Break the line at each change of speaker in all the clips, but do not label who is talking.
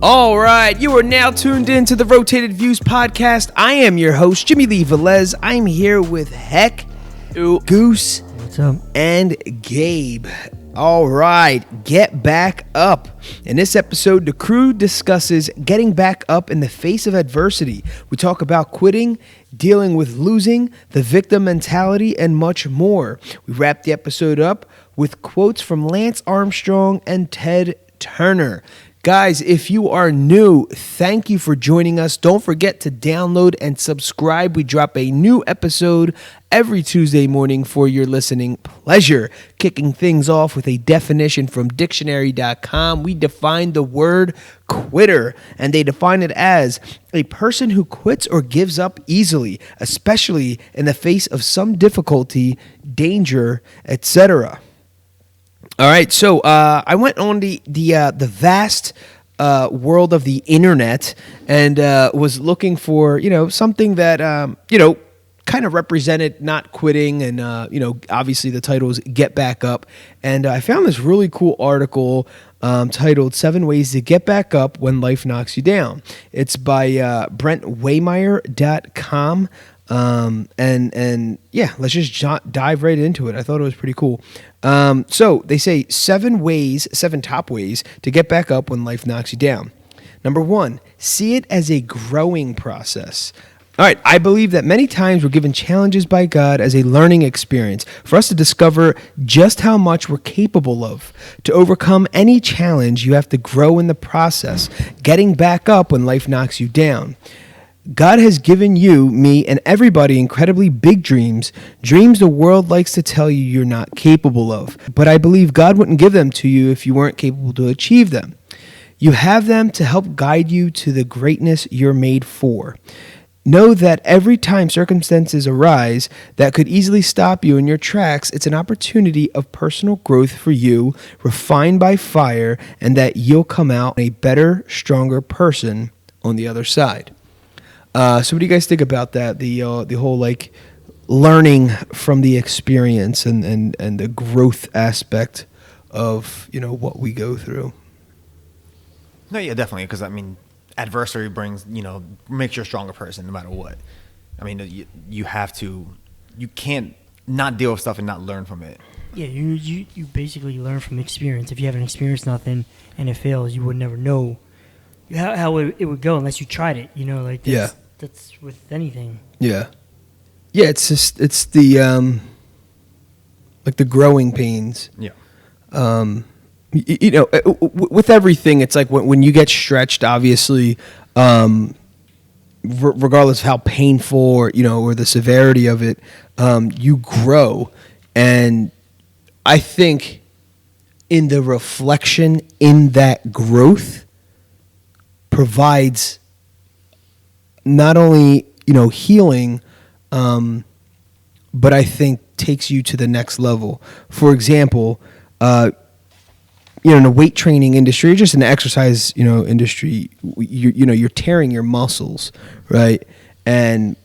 All right, you are now tuned in to the Rotated Views podcast. I am your host, Jimmy Lee Velez. I'm here with Heck, Goose,
what's up,
and Gabe. All right, get back up. In this episode, the crew discusses getting back up in the face of adversity. We talk about quitting, dealing with losing, the victim mentality, and much more. We wrap the episode up with quotes from Lance Armstrong and Ted Turner. Guys, if you are new, thank you for joining us. Don't forget to download and subscribe. We drop a new episode every Tuesday morning for your listening pleasure. Kicking things off with a definition from dictionary.com. We define the word quitter, and they define it as a person who quits or gives up easily, especially in the face of some difficulty, danger, etc. All right, so I went on the vast world of the internet and was looking for, something that, kind of represented not quitting. And, obviously the title is Get Back Up. And I found this really cool article titled 7 Ways to Get Back Up When Life Knocks You Down. It's by BrentWaymeyer.com. And yeah, let's just dive right into it. I thought it was pretty cool. So they say 7 top ways to get back up when life knocks you down. Number 1, see it as a growing process. All right, I believe that many times we're given challenges by God as a learning experience for us to discover just how much we're capable of. To overcome any challenge, you have to grow in the process, getting back up when life knocks you down. God has given you, me, and everybody incredibly big dreams the world likes to tell you you're not capable of. But I believe God wouldn't give them to you if you weren't capable to achieve them. You have them to help guide you to the greatness you're made for. Know that every time circumstances arise that could easily stop you in your tracks, it's an opportunity of personal growth for you, refined by fire, and that you'll come out a better, stronger person on the other side. So what do you guys think about that? The whole learning from the experience and the growth aspect of what we go through.
No, yeah, definitely. Because adversity makes you a stronger person no matter what. You can't not deal with stuff and not learn from it.
Yeah, you basically learn from experience. If you haven't experienced nothing and it fails, you would never know how it would go unless you tried it. That's with anything. Yeah.
Yeah, it's the the growing pains.
Yeah.
With everything, it's like when you get stretched, obviously, regardless of how painful or the severity of it, you grow. And I think in the reflection in that growth provides not only, healing, but I think takes you to the next level. For example, in the weight training industry, or just in the exercise, industry, you're tearing your muscles, right? And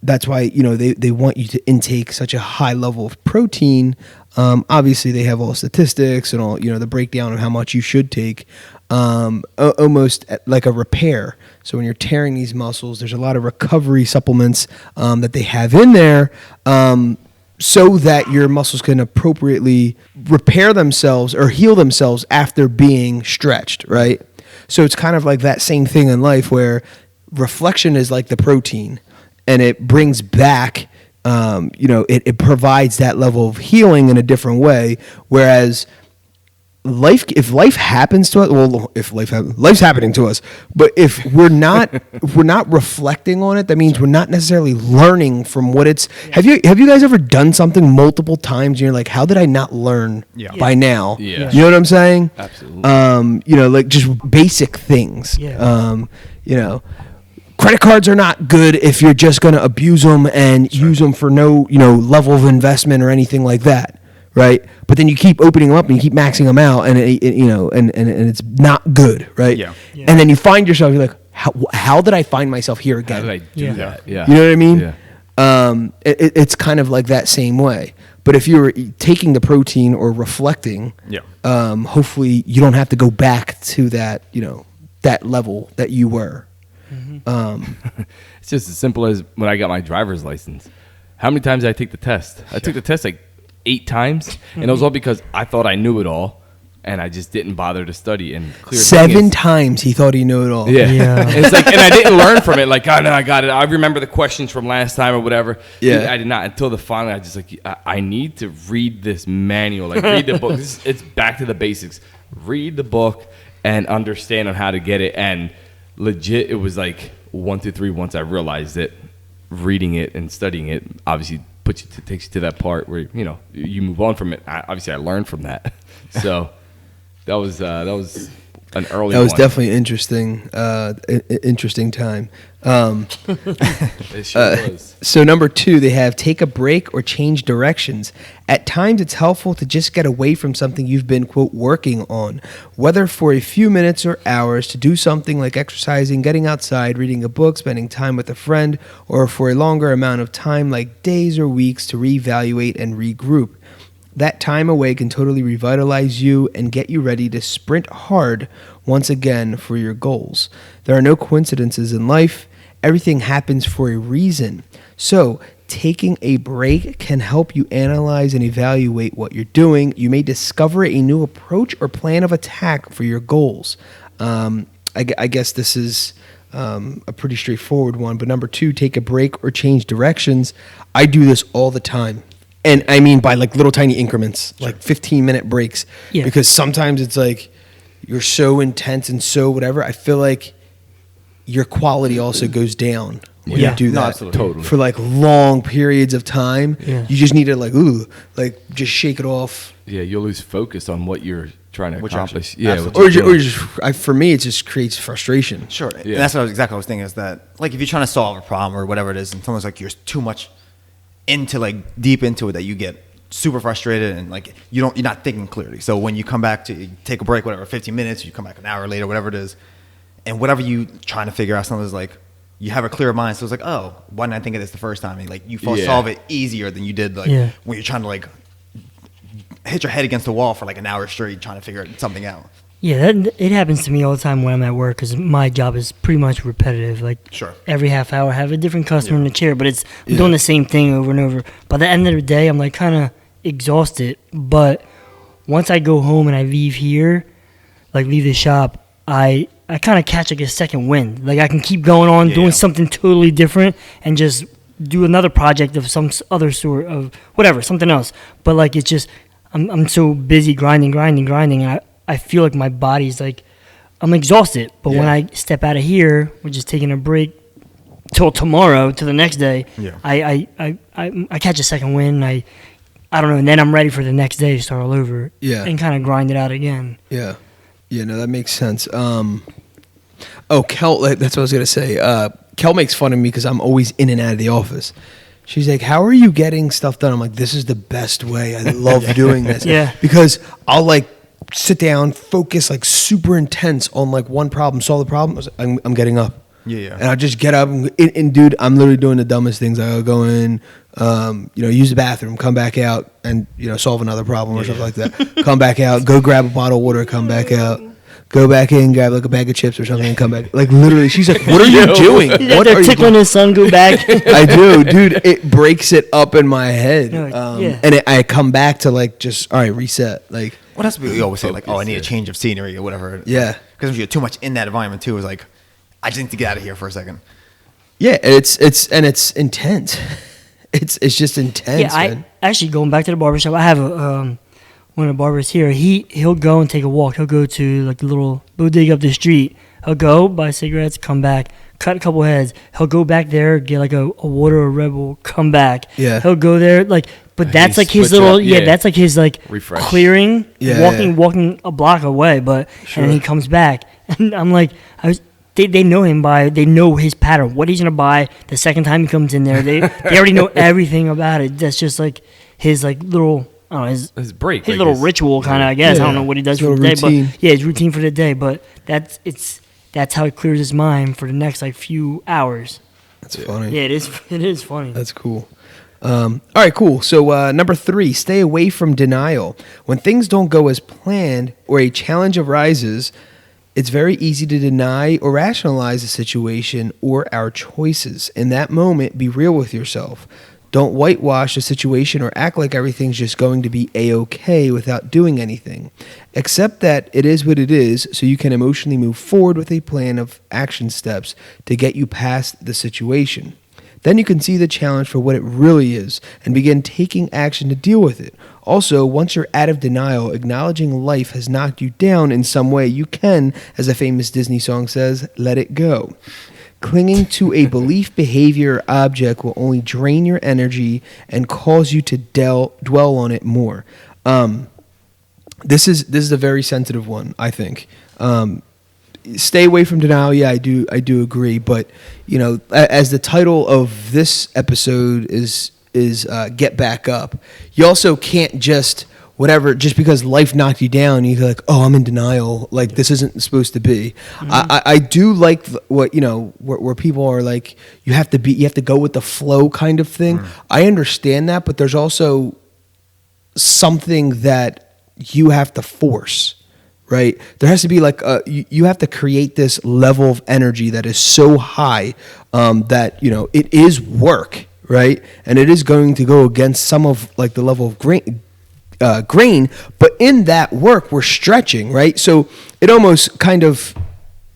that's why, they want you to intake such a high level of protein. Obviously they have all the statistics and all, the breakdown of how much you should take, almost like a repair. So when you're tearing these muscles, there's a lot of recovery supplements, that they have in there, so that your muscles can appropriately repair themselves or heal themselves after being stretched, right? So it's kind of like that same thing in life where reflection is like the protein, and it brings back, it provides that level of healing in a different way. Whereas if life happens to us, life's happening to us, but if we're not reflecting on it, that means we're not necessarily learning from what it's. Have you guys ever done something multiple times and you're like, how did I not learn by now?
Yeah.
You know what I'm saying?
Absolutely.
Just basic things.
Yeah.
Credit cards are not good if you're just going to abuse them and use them for no, level of investment or anything like that. Right, but then you keep opening them up and you keep maxing them out, and and it's not good, right?
Yeah.
And then you find yourself, you're like, how did I find myself here again?
How did I do that? Yeah.
You know what I mean?
Yeah.
It's kind of like that same way. But if you're taking the protein or reflecting,
Yeah.
hopefully you don't have to go back to that, that level that you were.
It's just as simple as when I got my driver's license. How many times did I take the test? I took the test like 8 times, and it was all because I thought I knew it all, and I just didn't bother to study. And clear
7 times he thought he knew it all.
Yeah.
Yeah.
And it's like, and I didn't learn from it. Like, oh no, I got it. I remember the questions from last time or whatever.
Yeah.
I did not until the finally. I just like, I need to read this manual. Like, read the book. It's back to the basics. Read the book and understand on how to get it. And legit, it was like 1 to 3. Once I realized it, reading it and studying it obviously takes you to that part where you move on from it. Obviously, I learned from that. So. That was an early.
That was
one.
definitely interesting time.
It sure was.
So number 2, they have take a break or change directions. At times, it's helpful to just get away from something you've been, quote, working on, whether for a few minutes or hours, to do something like exercising, getting outside, reading a book, spending time with a friend, or for a longer amount of time like days or weeks to reevaluate and regroup. That time away can totally revitalize you and get you ready to sprint hard once again for your goals. There are no coincidences in life. Everything happens for a reason. So, taking a break can help you analyze and evaluate what you're doing. You may discover a new approach or plan of attack for your goals. I guess this is a pretty straightforward one. But number 2, take a break or change directions. I do this all the time. And I mean by like little tiny increments, like 15-minute breaks.
Yeah.
Because sometimes it's like you're so intense and so whatever. I feel like your quality also goes down when
Yeah.
you do
No,
that.
absolutely.
Totally.
For like long periods of time.
Yeah.
You just need to like just shake it off.
Yeah, you'll lose focus on what you're trying to
Which actually-
accomplish. Yeah,
absolutely.
what
Or
you're
just,
doing.
for me, it just creates frustration.
Sure.
Yeah.
And that's exactly what I was thinking is that, like, if you're trying to solve a problem or whatever it is, and someone's like, you're too much deep into it that you get super frustrated and like you're not thinking clearly. So when you come back to take a break, whatever, 15 minutes, you come back an hour later, whatever it is, and whatever you trying to figure out, something is like you have a clearer mind. So it's like, oh, why didn't I think of this the first time? And like you
Yeah.
solve it easier than you did like
Yeah.
when you're trying to like hit your head against the wall for like an hour straight trying to figure something out.
Yeah, it happens to me all the time when I'm at work because my job is pretty much repetitive. Like
Sure.
every half hour, I have a different customer in the chair, but I'm doing the same thing over and over. By the end of the day, I'm like kind of exhausted. But once I go home and I leave here, like leave the shop, I kind of catch like a second wind. Like I can keep going on
Yeah.
doing something totally different and just do another project of some other sort of whatever, something else. But like it's just I'm so busy grinding, and I feel like my body's like I'm exhausted. But when
Yeah.
I step out of here, we're just taking a break till tomorrow, to the next day.
Yeah.
I catch a second wind. I don't know, and then I'm ready for the next day to start all over.
Yeah.
And kind of grind it out again.
Yeah. Yeah, no, that makes sense. Kel, that's what I was going to say. Kel makes fun of me because I'm always in and out of the office. She's like, how are you getting stuff done? I'm like, this is the best way. I love doing this.
Yeah.
Because I'll like sit down, focus like super intense on like one problem, solve the problem. I'm getting up.
Yeah.
And I'll just get up and dude, I'm literally doing the dumbest things. I'll go in, use the bathroom, come back out and, solve another problem or something like that. Come back out, go grab a bottle of water, come back out. Go back in, grab like a bag of chips or something, and come back. Like literally, she's like, "What are you doing? What
They're
are you
tickling
doing?"
his son, go back.
I do, dude. It breaks it up in my head,
No, yeah.
and I come back to like just all right, reset. Like,
Well, that's what we always say, like, oh, I need a
Focus,
change of scenery or whatever.
Yeah.
Because if you're too much in that environment too, it's like, I just need to get out of here for a second.
yeah, it's intense. It's just intense.
Yeah, I
man.
actually going back to the barbershop. I have one of the barbers here. He'll go and take a walk. He'll go to like the little bodega up the street. He'll go buy cigarettes, come back, cut a couple heads. He'll go back there, get like a water or Red Bull, come back.
Yeah.
He'll go there like, but that's
He
like his
switch
little
up, yeah.
that's like his like
Refresh.
clearing,
Yeah,
walking a block away. But
Sure.
and then he comes back, and I'm like, They know him they know his pattern, what he's gonna buy the second time he comes in there. They already know everything about it. That's just like his like little, I don't know, his
break.
his
like
little
his-
ritual kind of. I guess I
Yeah.
don't know what he does
His
for the
little
day,
routine.
but yeah, his routine for the day. But that's how he clears his mind for the next like few hours.
That's funny.
Yeah, it is. It is funny.
That's cool. All right, cool. So number 3, stay away from denial. When things don't go as planned or a challenge arises, it's very easy to deny or rationalize the situation or our choices. In that moment, be real with yourself. Don't whitewash the situation or act like everything's just going to be A-okay without doing anything. Accept that it is what it is so you can emotionally move forward with a plan of action steps to get you past the situation. Then you can see the challenge for what it really is and begin taking action to deal with it. Also, once you're out of denial, acknowledging life has knocked you down in some way, you can, as a famous Disney song says, let it go. Clinging to a belief, behavior, or object will only drain your energy and cause you to dwell on it more. This is a very sensitive one, I think. Stay away from denial. Yeah, I do agree. But you know, as the title of this episode is get back up. You also can't just because life knocked you down, you're like, oh, I'm in denial. Like this isn't supposed to be. Mm-hmm. I do like what where people are like, you have to go with the flow kind of thing. Mm. I understand that, but there's also something that you have to force. Right? There has to be like you have to create this level of energy that is so high that it is work, right? And it is going to go against some of like the level of grain, but in that work we're stretching, right? So it almost kind of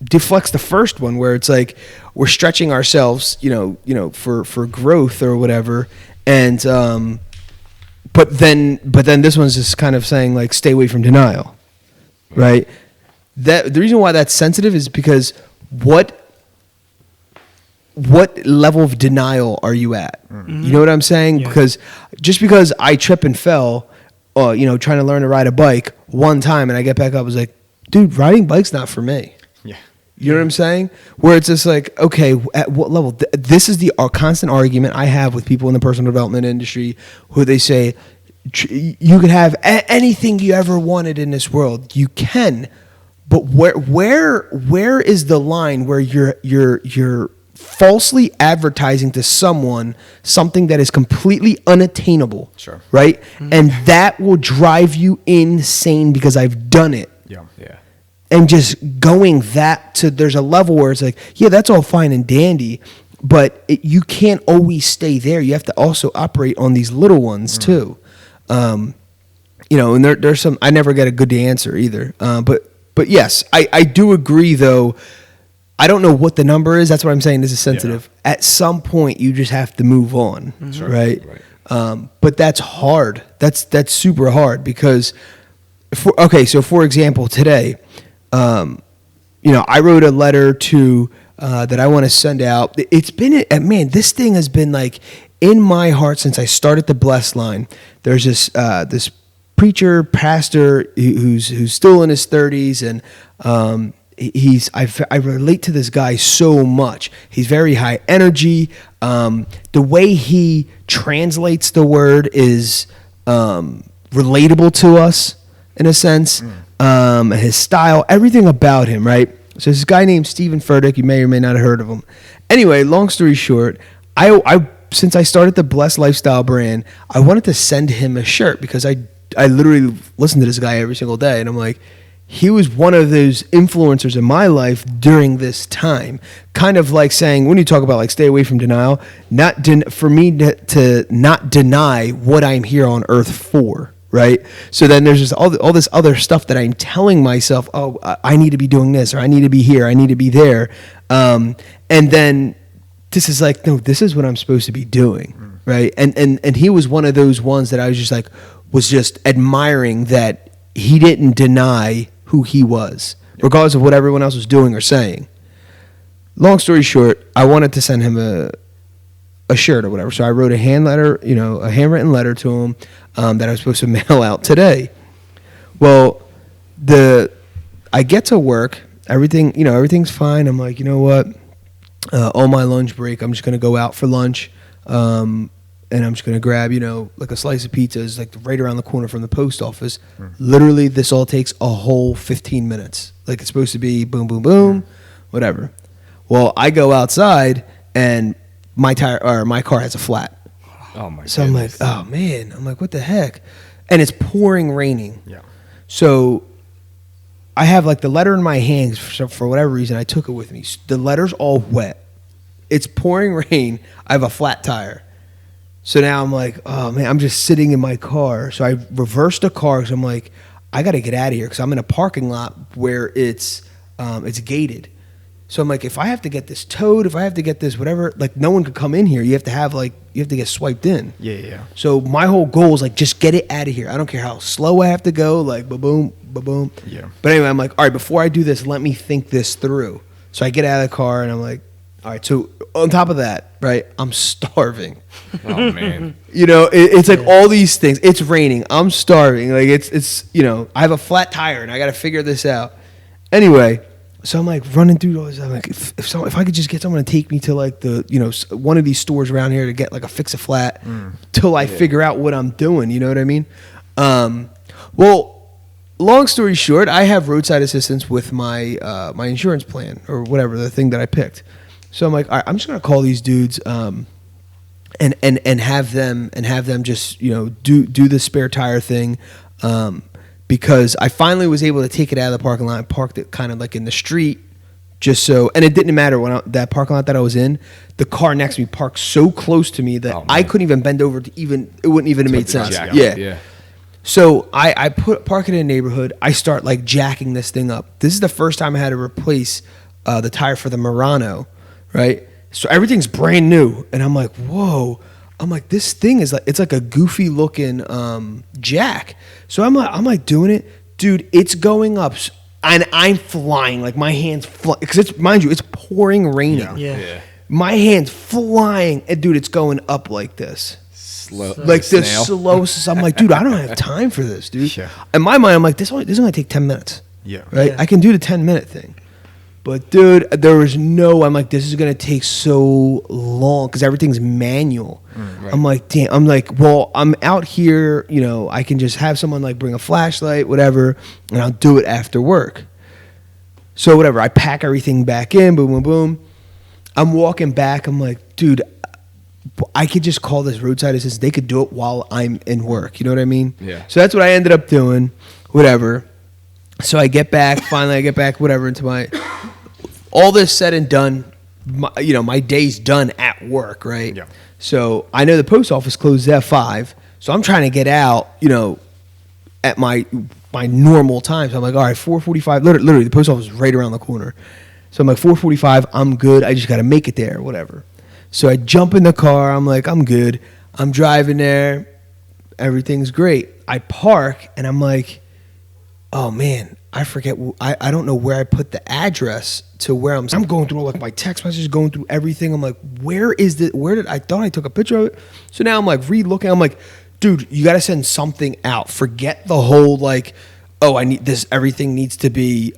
deflects the first one where it's like we're stretching ourselves, for growth or whatever, and but then this one's just kind of saying like stay away from denial. Right. That the reason why that's sensitive is because what level of denial are you at? Mm-hmm. You know what I'm saying? Yeah. Because just because I trip and fell, trying to learn to ride a bike one time and I get back up, I was like, dude, riding bike's not for me.
Yeah.
You know what I'm saying? Where it's just like, okay, at what level? This is the constant argument I have with people in the personal development industry who they say, you could have anything you ever wanted in this world. You can, but where is the line where you're falsely advertising to someone something that is completely unattainable?
Sure.
Right? Mm-hmm. And that will drive you insane because I've done it.
Yeah. Yeah.
And just going there's a level where it's like, yeah, that's all fine and dandy, but you can't always stay there. You have to also operate on these little ones too. And there's some, I never get a good answer either. But yes, I do agree though. I don't know what the number is. That's what I'm saying. This is sensitive. Yeah. At some point you just have to move on. Mm-hmm. Right. But that's hard. That's super hard because so for example, today, I wrote a letter to, that I want to send out. It's been, this thing has been like in my heart since I started the Blessed Line. There's this preacher, pastor who's still in his 30s, and I relate to this guy so much. He's very high energy. The way he translates the word is relatable to us in a sense. His style, everything about him, right? So this guy named Stephen Furtick, you may or may not have heard of him. Anyway, long story short, I since I started the Blessed Lifestyle brand, I wanted to send him a shirt because I literally listen to this guy every single day, and I'm like, he was one of those influencers in my life during this time. Kind of like saying, when you talk about like stay away from denial, for me to not deny what I'm here on earth for. Right. So then there's just all this other stuff that I'm telling myself, oh, I need to be doing this, or I need to be here, I need to be there. And then this is like, no, this is what I'm supposed to be doing. Right. And he was one of those ones that I was just admiring that he didn't deny who he was, regardless of what everyone else was doing or saying. Long story short, I wanted to send him a shirt or whatever. So I wrote a handwritten letter to him that I was supposed to mail out today. Well, I get to work, everything's fine. I'm like, you know what? On my lunch break, I'm just gonna go out for lunch, and I'm just gonna grab, like a slice of pizza. It's like right around the corner from the post office. Literally, this all takes a whole 15 minutes. Like it's supposed to be boom, boom, boom, whatever. Well, I go outside and my car has a flat.
Oh my
So I'm like,
goodness.
oh man. I'm like, what the heck? And it's pouring raining.
Yeah.
So I have like the letter in my hands for whatever reason. I took it with me. The letter's all wet. It's pouring rain. I have a flat tire. So now I'm like, oh man, I'm just sitting in my car. So I reversed the car because I'm like, I got to get out of here because I'm in a parking lot where it's gated. So I'm like, if I have to get this towed, if I have to get this whatever, like no one could come in here. You have to get swiped in.
Yeah.
So my whole goal is like, just get it out of here. I don't care how slow I have to go, like ba-boom, ba-boom.
Yeah.
But anyway, I'm like, all right, before I do this, let me think this through. So I get out of the car and I'm like, all right, so on top of that, right, I'm starving.
Oh man.
You know, it's like all these things. It's raining. I'm starving. Like it's I have a flat tire and I got to figure this out. Anyway, so I'm like running through all this. I'm like, if I could just get someone to take me to like the one of these stores around here to get like a fix-a-flat till I figure out what I'm doing. You know what I mean? Well, long story short, I have roadside assistance with my my insurance plan or whatever, the thing that I picked. So I'm like, all right, I'm just gonna call these dudes and have them just do the spare tire thing. Because I finally was able to take it out of the parking lot and parked it kind of like in the street, just so. And it didn't matter that parking lot that I was in. The car next to me parked so close to me that I couldn't even bend over to even. It wouldn't even have made sense.
Yeah.
So I park it in a neighborhood. I start like jacking this thing up. This is the first time I had to replace the tire for the Murano, right? So everything's brand new, and I'm like, whoa. I'm like, this thing is like, it's like a goofy looking jack. So I'm like doing it, dude. It's going up, and I'm flying like my hands fly because mind you, it's pouring raining.
Yeah.
My hands flying, and dude, it's going up like this,
Slow.
like this
snail.
slow. I'm like, dude, I don't have time for this, dude.
Yeah.
In my mind, I'm like, this is only take 10 minutes.
Yeah.
Right.
Yeah.
I can do the 10-minute thing. But dude, there was I'm like, this is gonna take so long because everything's manual.
Right.
I'm like, damn. I'm like, well, I'm out here. I can just have someone like bring a flashlight, whatever, and I'll do it after work. So whatever, I pack everything back in. Boom, boom, boom. I'm walking back. I'm like, dude, I could just call this roadside assistance. They could do it while I'm in work. You know what I mean?
Yeah.
So that's what I ended up doing. Whatever. So I get back. Finally, I get back. Whatever into my. All this said and done, my day's done at work, right?
Yeah.
So I know the post office closes at 5, so I'm trying to get out, at my normal time. So I'm like, all right, 4:45. Literally, the post office is right around the corner. So I'm like, 4:45. I'm good. I just got to make it there, whatever. So I jump in the car. I'm like, I'm good. I'm driving there. Everything's great. I park, and I'm like, oh man. I forget. I don't know where I put the address to where I'm going through like my text messages, going through everything. I'm like, where is it? I thought I took a picture of it. So now I'm like re-looking. I'm like, dude, you got to send something out. Forget the whole like, oh, I need this. Everything needs to be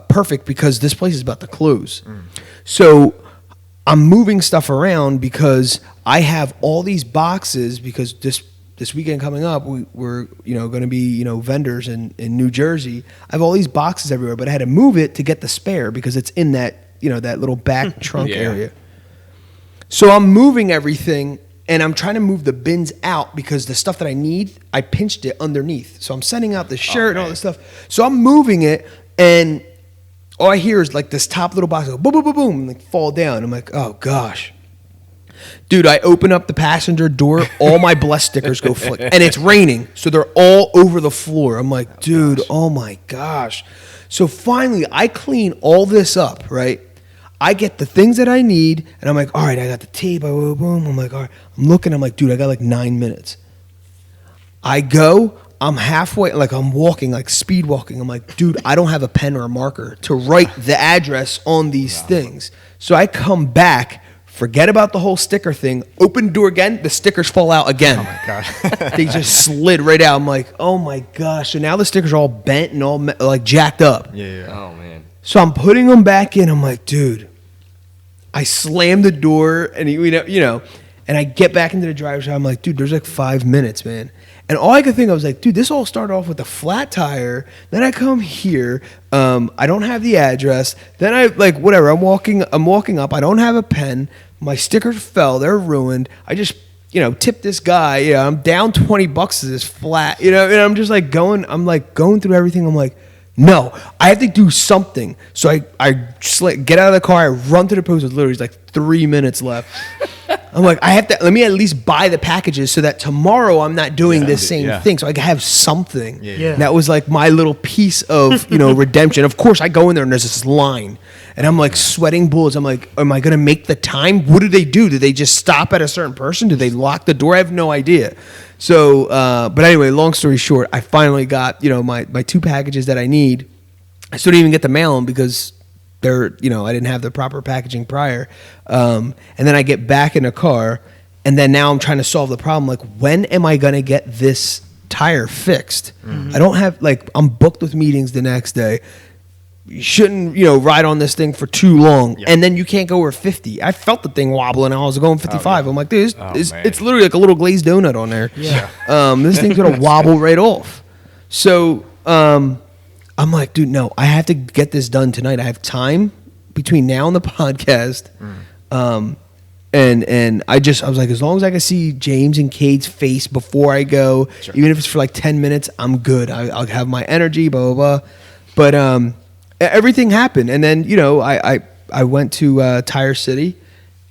perfect because this place is about to close. So I'm moving stuff around because I have all these boxes because this weekend coming up, we're going to be vendors in New Jersey. I have all these boxes everywhere, but I had to move it to get the spare because it's in that that little back trunk area. So I'm moving everything, and I'm trying to move the bins out because the stuff that I need, I pinched it underneath. So I'm sending out the shirt and all this stuff. So I'm moving it, and all I hear is like this top little box go boom, boom, boom, boom, and like fall down. I'm like, oh gosh. Dude, I open up the passenger door, all my blessed stickers go flick. And it's raining, so they're all over the floor. I'm like, dude, oh my gosh. So finally, I clean all this up, right? I get the things that I need, and I'm like, all right, I got the tape, boom, boom. I'm like, all right. I'm looking, I'm like, dude, I got like 9 minutes. I go, I'm halfway, like I'm walking, like speed walking. I'm like, dude, I don't have a pen or a marker to write the address on these things. So I come back. Forget about the whole sticker thing. Open the door again. The stickers fall out again.
Oh my god.
They just slid right out. I'm like, oh my gosh. So now the stickers are all bent and all like jacked up.
Yeah.
Oh man.
So I'm putting them back in. I'm like, dude. I slam the door and and I get back into the driver's side. I'm like, dude, there's like 5 minutes, man. And all I could think, I was like, dude, this all started off with a flat tire. Then I come here. I don't have the address. Then I like whatever. I'm walking up. I don't have a pen. My stickers fell. They're ruined. I just tip this guy. I'm down $20 to this flat. And I'm just like going through everything. I'm like, no, I have to do something. So I just get out of the car. I run to the post. It's literally like 3 minutes left. I'm like, let me at least buy the packages so that tomorrow I'm not doing this same thing. So I can have something.
Yeah.
And that was like my little piece of, redemption. Of course, I go in there and there's this line. And I'm like sweating bullets. I'm like, am I going to make the time? What do they do? Do they just stop at a certain person? Do they lock the door? I have no idea. So, but anyway, long story short, I finally got, my 2 packages that I need. I still didn't even get to mail them because I didn't have the proper packaging prior. And then I get back in the car, and then now I'm trying to solve the problem. Like, when am I going to get this tire fixed? I don't have, I'm booked with meetings the next day. You shouldn't, ride on this thing for too long. Yeah. And then you can't go over 50. I felt the thing wobbling. I was going 55. I'm like, dude, it's literally like a little glazed donut on there. Yeah. This thing's going to wobble right off. So I'm like, dude, no, I have to get this done tonight. I have time between now and the podcast. And I was like, as long as I can see James and Kate's face before I go, even if it's for like 10 minutes, I'm good. I'll have my energy, blah, blah, blah. But everything happened. And then, I went to Tire City,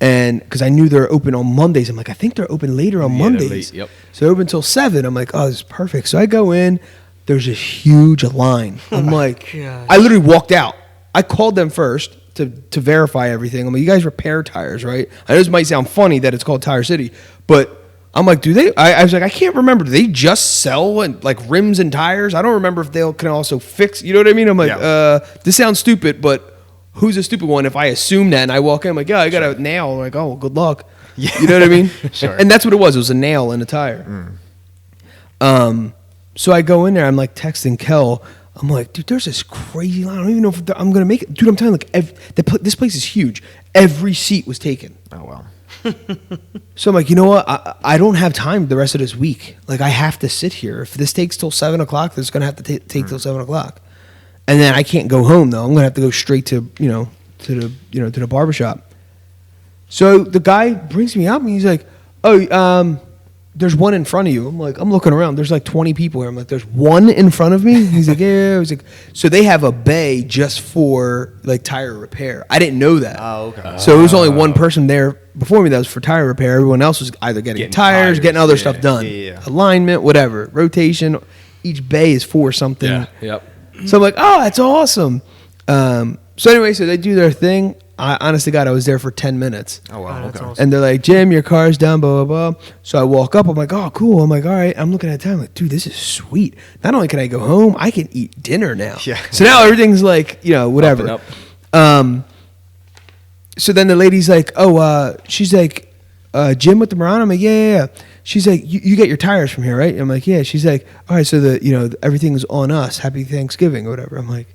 and because I knew they're open on Mondays. I'm like, I think they're open later on Mondays.
Late, yep.
So they're open until 7. I'm like, oh, this is perfect. So I go in. There's this huge line. I'm like, I literally walked out. I called them first to verify everything. I'm like, you guys repair tires, right? I know this might sound funny that it's called Tire City, but I'm like, do they? I was like, I can't remember. Do they just sell like rims and tires? I don't remember if they can also fix. You know what I mean? I'm like, this sounds stupid, but who's a stupid one? If I assume that and I walk in, I'm like, yeah, I got a nail. I'm like, oh, well, good luck. Yeah. You know what I mean? Sure. And that's what it was. It was a nail in a tire. So I go in there. I'm like texting Kel. I'm like, dude, there's this crazy line. I don't even know if I'm gonna make it, dude. I'm telling you, this place is huge. Every seat was taken.
Oh wow.
So I'm like, you know what? I don't have time the rest of this week. Like, I have to sit here. If this takes till 7 o'clock, this is gonna have to take till 7 o'clock. And then I can't go home though. I'm gonna have to go straight to the barbershop. So the guy brings me up and he's like, oh, there's one in front of you. I'm like, I'm looking around. There's like 20 people here. I'm like, there's one in front of me? He's like, yeah. I was like, so they have a bay just for like tire repair. I didn't know that.
Oh, okay.
So it was only one person there before me that was for tire repair. Everyone else was either getting tires, getting other stuff done.
Yeah.
Alignment, whatever. Rotation. Each bay is for something.
Yeah. Yep.
So I'm like, oh, that's awesome. So anyway, so they do their thing. Honest to God, I was there for 10 minutes.
Oh, wow.
That's
Okay.
awesome.
And they're like, Jim, your car's done, blah, blah, blah. So I walk up. I'm like, oh, cool. I'm like, all right. I'm looking at the time. I'm like, dude, this is sweet. Not only can I go home, I can eat dinner now.
Yeah.
So now everything's like, whatever. So then the lady's like, oh, she's like, Jim with the Marana? I'm like, yeah. She's like, you get your tires from here, right? I'm like, yeah. She's like, all right, so everything's on us. Happy Thanksgiving or whatever. I'm like,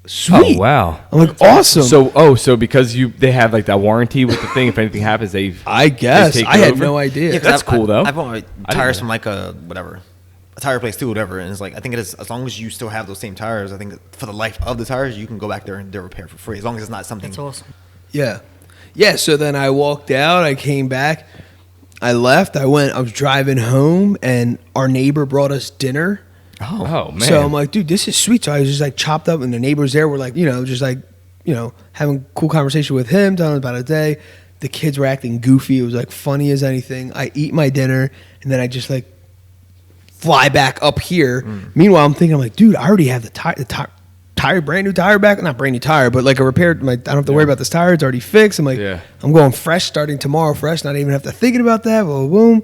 sweet.
Oh wow.
I'm like, awesome.
So because they have like that warranty with the thing, if anything happens,
I guess
take
I had
over?
no idea.
Yeah, 'cause
That's cool, though.
I bought my
I didn't
tires
know
from like a tire place too, whatever. And it's like, I think it is, as long as you still have those same tires, I think for the life of the tires, you can go back there and they're repaired for free. As long as it's not something.
That's awesome.
Yeah. So then I walked out. I came back. I left. I was driving home, and our neighbor brought us dinner.
Oh man.
So I'm like, dude, this is sweet. So I was just like chopped up, and the neighbors there were like, just like, having cool conversation with him, telling him about a day. The kids were acting goofy. It was like funny as anything. I eat my dinner, and then I just like fly back up here. Meanwhile, I'm thinking, I'm like, dude, I already have the tire, brand new tire back. Not brand new tire, but like a repaired. I don't have to worry about this tire. It's already fixed. I'm like, I'm going fresh, starting tomorrow fresh. Not even have to thinking about that. Boom, boom.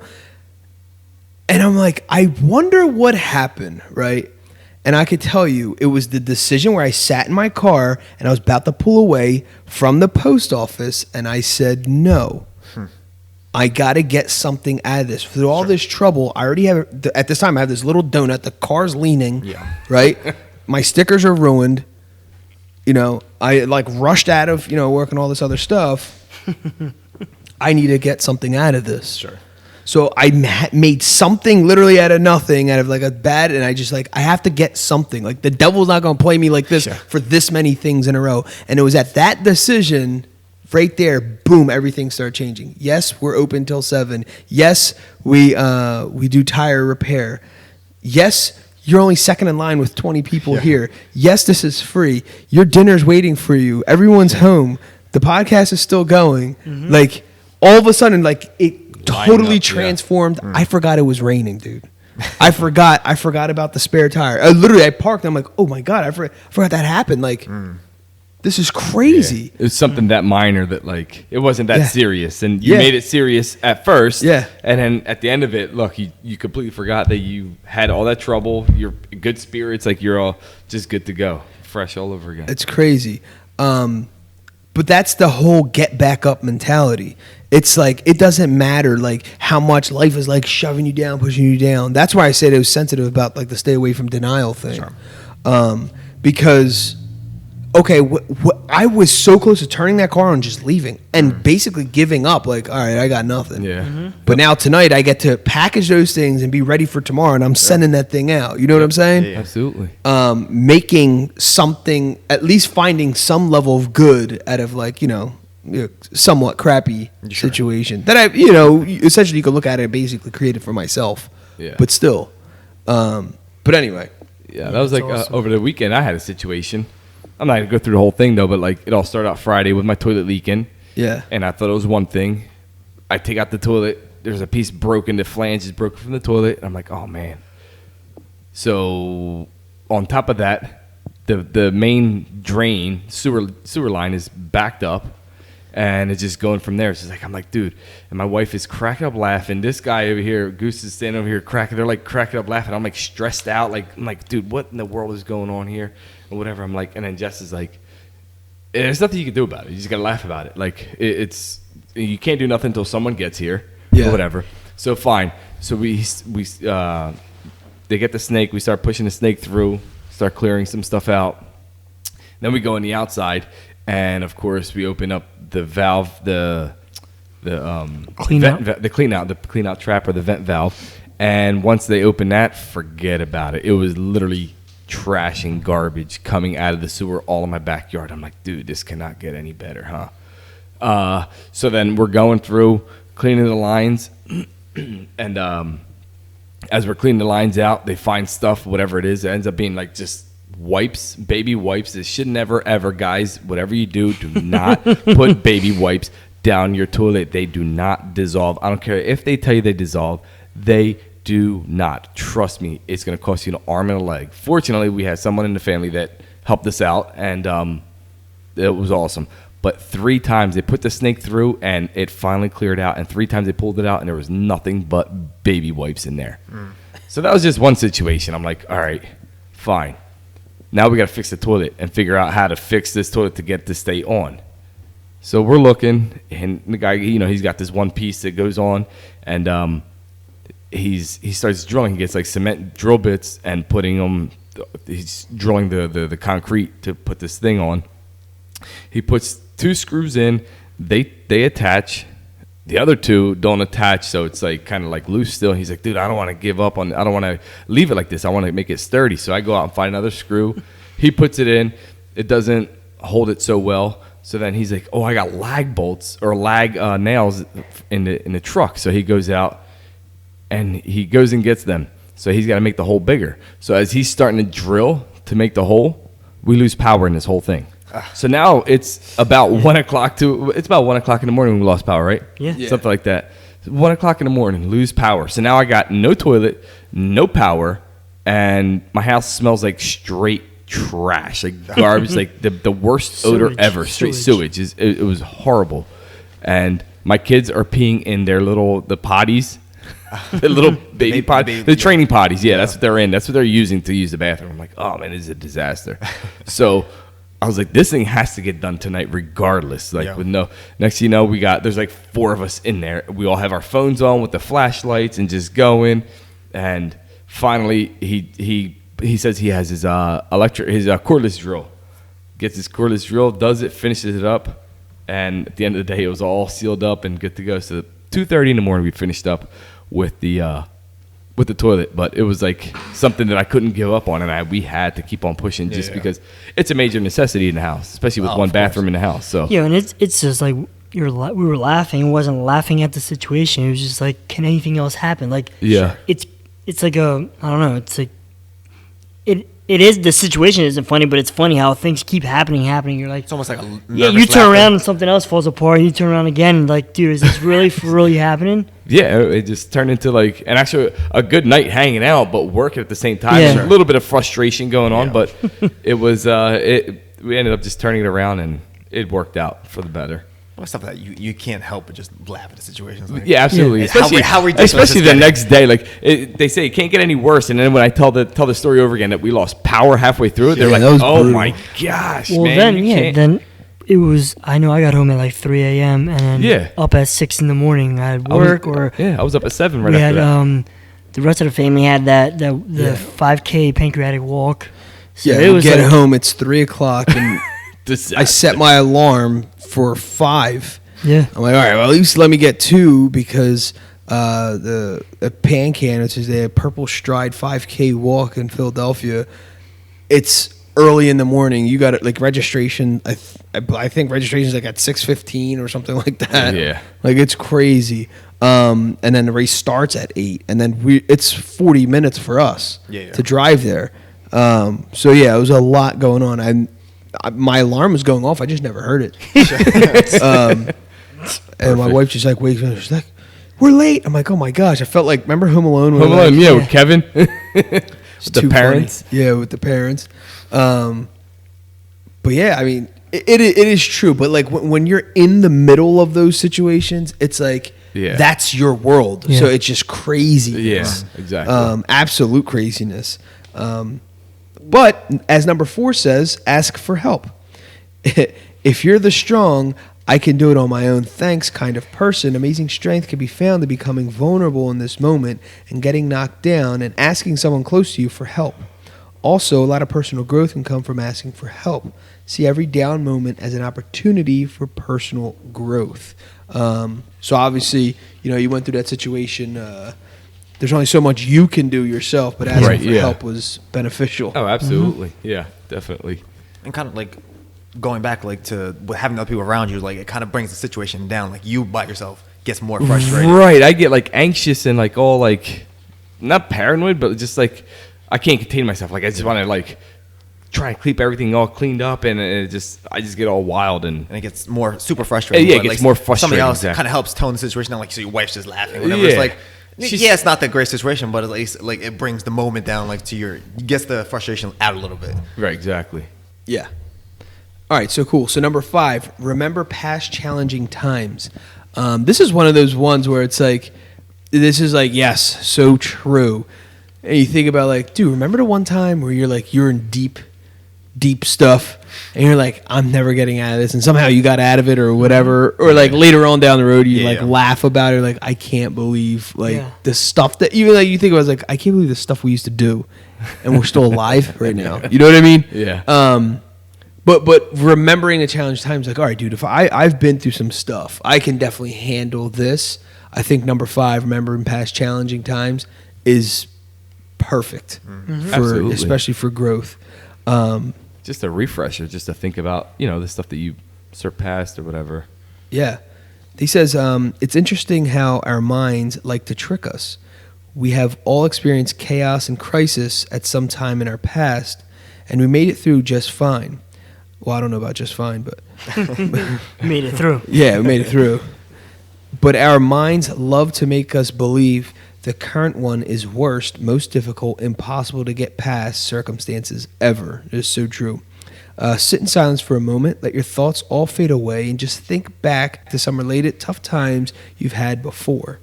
And I'm like, I wonder what happened, right? And I could tell you, it was the decision where I sat in my car and I was about to pull away from the post office, and I said, no, I got to get something out of this. Through all this trouble, I already have, at this time, I have this little donut. The car's leaning, right? My stickers are ruined. I like rushed out of, working all this other stuff. I need to get something out of this.
Sure.
So I made something literally out of nothing, out of like a bad, and I just like, I have to get something. Like, the devil's not going to play me like this for this many things in a row. And it was at that decision right there, boom, everything started changing. Yes, we're open till 7. Yes, we do tire repair. Yes, you're only second in line with 20 people here. Yes, this is free. Your dinner's waiting for you. Everyone's home. The podcast is still going. Like, all of a sudden, like, it totally transformed. I forgot it was raining, dude. I forgot about the spare tire. I parked and I'm like, oh my God, I forgot that happened. Like, this is crazy.
Yeah. It was something that minor that, like, it wasn't that serious. And you made it serious at first.
Yeah.
And then at the end of it, look, you completely forgot that you had all that trouble. You're in good spirits. Like, you're all just good to go. Fresh all over again.
It's crazy. But that's the whole get back up mentality. It's like, it doesn't matter like how much life is like shoving you down, pushing you down. That's why I said it was sensitive about like the stay away from denial thing. Sure. Because, okay, I was so close to turning that car on, just leaving and basically giving up. Like, all right, I got nothing.
Yeah.
But now tonight I get to package those things and be ready for tomorrow, and I'm sending that thing out. You know what I'm saying?
Yeah. Absolutely.
Making something, at least finding some level of good out of like, somewhat crappy situation that I, essentially you could look at it basically created for myself.
Yeah.
But still. But anyway.
Yeah, that was like
awesome.
over the weekend I had a situation. I'm not going to go through the whole thing though, but like it all started out Friday with my toilet leaking.
Yeah.
And I thought it was one thing. I take out the toilet. There's a piece broken. The flange is broken from the toilet. And I'm like, oh man. So on top of that, the main drain sewer line is backed up. And it's just going from there. It's just like, I'm like, dude. And my wife is cracking up laughing. This guy over here, Goose is standing over here cracking. They're like cracking up laughing. I'm like stressed out. Like, I'm like, dude, what in the world is going on here? Or whatever. I'm like, and then Jess is like, there's nothing you can do about it. You just got to laugh about it. Like, it's, you can't do nothing until someone gets here.
Yeah.
Or whatever. So fine. So we they get the snake. We start pushing the snake through, start clearing some stuff out. Then we go on the outside. And of course, we open up the valve, the
clean out
the clean out trap or the vent valve. And once they open that, forget about it. It was literally trash and garbage coming out of the sewer all in my backyard. I'm like, dude, this cannot get any better, huh? So then we're going through cleaning the lines, and as we're cleaning the lines out, they find stuff, whatever it is. It ends up being like just wipes, baby wipes. This should never ever, guys, whatever you do not put baby wipes down your toilet. They do not dissolve. I don't care if they tell you they dissolve. They do not. Trust me, it's going to cost you an arm and a leg. Fortunately, we had someone in the family that helped us out, and it was awesome. But 3 times they put the snake through, and it finally cleared out, and 3 times they pulled it out, and there was nothing but baby wipes in there. So that was just one situation. I'm like, all right, fine. Now we got to fix the toilet and figure out how to fix this toilet to get this to stay on. So we're looking, and the guy, he's got this one piece that goes on, and he starts drilling. He gets like cement drill bits and putting them. He's drilling the concrete to put this thing on. He puts 2 screws in. They attach. The other 2 don't attach, so it's like kind of like loose still. He's like, dude, I don't want to give up on. I don't want to leave it like this. I want to make it sturdy. So I go out and find another screw. He puts it in. It doesn't hold it so well. So then he's like, oh, I got lag bolts or lag nails in the truck. So he goes out and he goes and gets them. So he's got to make the hole bigger. So as he's starting to drill to make the hole, we lose power in this whole thing. So now it's about 1 o'clock it's about 1 o'clock in the morning when we lost power, right?
Yeah.
Something like that. 1 o'clock in the morning, lose power. So now I got no toilet, no power, and my house smells like straight trash, like garbage, like the worst odor ever. Straight sewage. It was horrible. And my kids are peeing in their the potties. The little baby potties. The training potties. Yeah, that's what they're in. That's what they're using to use the bathroom. I'm like, oh, man, this is a disaster. So I was like, this thing has to get done tonight regardless. Like, with no, next thing you know, there's like 4 of us in there. We all have our phones on with the flashlights and just going. And finally, he says he has his cordless drill. Gets his cordless drill, does it, finishes it up. And at the end of the day, it was all sealed up and good to go. So 2:30 in the morning, we finished up with the with the toilet, but it was like something that I couldn't give up on, and we had to keep on pushing just because it's a major necessity in the house, especially with one bathroom in the house. So
yeah, and it's just like we were laughing. It wasn't laughing at the situation. It was just like, can anything else happen? Like, it's like I don't know. It's like it is, the situation isn't funny, but it's funny how things keep happening. You're like,
It's almost like a
you turn around and something else falls apart. You turn around again, and like, dude, is this really happening?
Yeah, it just turned into like, and actually a good night hanging out, but working at the same time.
Yeah.
A little bit of frustration going on, but it was we ended up just turning it around, and it worked out for the better.
Well, stuff like that you can't help but just laugh at the situations. Like,
Yeah, absolutely.
Yeah.
Especially
How ridiculous
especially
is
the
that?
next day. Like they say, it can't get any worse. And then when I tell the story over again that we lost power halfway through it, they're
Yeah,
like,
that was
"Oh
brutal.
my gosh,
Well,
man!"
then
you can't."
then it was. I know I got home at like 3 a.m. and then up at 6 in the morning. I had work
I was up at 7 right
we
after
had
that.
the rest of the family had the 5K pancreatic walk. So
Yeah,
it
you
was
get
like,
home, it's 3 o'clock, and I set my alarm for 5.
Yeah.
I'm like, all right, well, at least let me get 2 because the PanCan, which is a Purple Stride 5K walk in Philadelphia, it's early in the morning. You got it, like registration. I think registration is like at 6:15 or something like that.
Yeah.
Like it's crazy. And then the race starts at 8, and then it's 40 minutes for us to drive there. So yeah, it was a lot going on. My alarm was going off. I just never heard it. And my wife just like wakes up. She's like, "We're late." I'm like, "Oh my gosh!" I felt like, remember Home Alone?
Home Alone, with Kevin, with the
too
parents.
funny. Yeah, with the parents. But yeah, I mean, it is true. But like when you're in the middle of those situations, it's like that's your world.
Yeah.
So it's just crazy.
Yeah, exactly.
Absolute craziness. But as number 4 says, ask for help. If you're the strong, I can do it on my own, thanks kind of person, amazing strength can be found in becoming vulnerable in this moment and getting knocked down and asking someone close to you for help. Also, a lot of personal growth can come from asking for help. See every down moment as an opportunity for personal growth. So obviously, you went through that situation. There's only so much you can do yourself, but asking for help was beneficial.
Oh, absolutely. Yeah, definitely.
And kind of like going back like to having other people around you, like it kind of brings the situation down. Like you by yourself gets more frustrated.
Right. I get like anxious and like all like not paranoid, but just like I can't contain myself. Like I just want to like try and keep everything all cleaned up, and I just get all wild and
it gets more super frustrating.
Yeah, it gets more frustrating.
Somebody else
exactly.
kind of helps tone the situation down. Like so, your wife's just laughing. Whatever. It's like. It's not that great situation, but at least like it brings the moment down, like gets the frustration out a little bit.
Right, exactly.
Yeah. All right, so cool. So number 5, remember past challenging times. This is one of those ones where it's like, this is like, yes, so true. And you think about like, dude, remember the one time where you're in deep stuff, and you're like, I'm never getting out of this, and somehow you got out of it or whatever, or like later on down the road you laugh about it, like I can't believe the stuff that even like you think about, like I can't believe the stuff we used to do, and we're still alive right now. You know what I mean?
Yeah.
But remembering a challenge times, like, all right, dude, if I've been through some stuff, I can definitely handle this. I think number 5, remembering past challenging times, is perfect for especially for growth.
Just a refresher, just to think about, the stuff that you surpassed or whatever.
Yeah. He says, it's interesting how our minds like to trick us. We have all experienced chaos and crisis at some time in our past, and we made it through just fine. Well, I don't know about just fine, but...
made it through.
Yeah, we made it through. But our minds love to make us believe the current one is worst, most difficult, impossible to get past circumstances ever. It is so true. Sit in silence for a moment. Let your thoughts all fade away and just think back to some related tough times you've had before.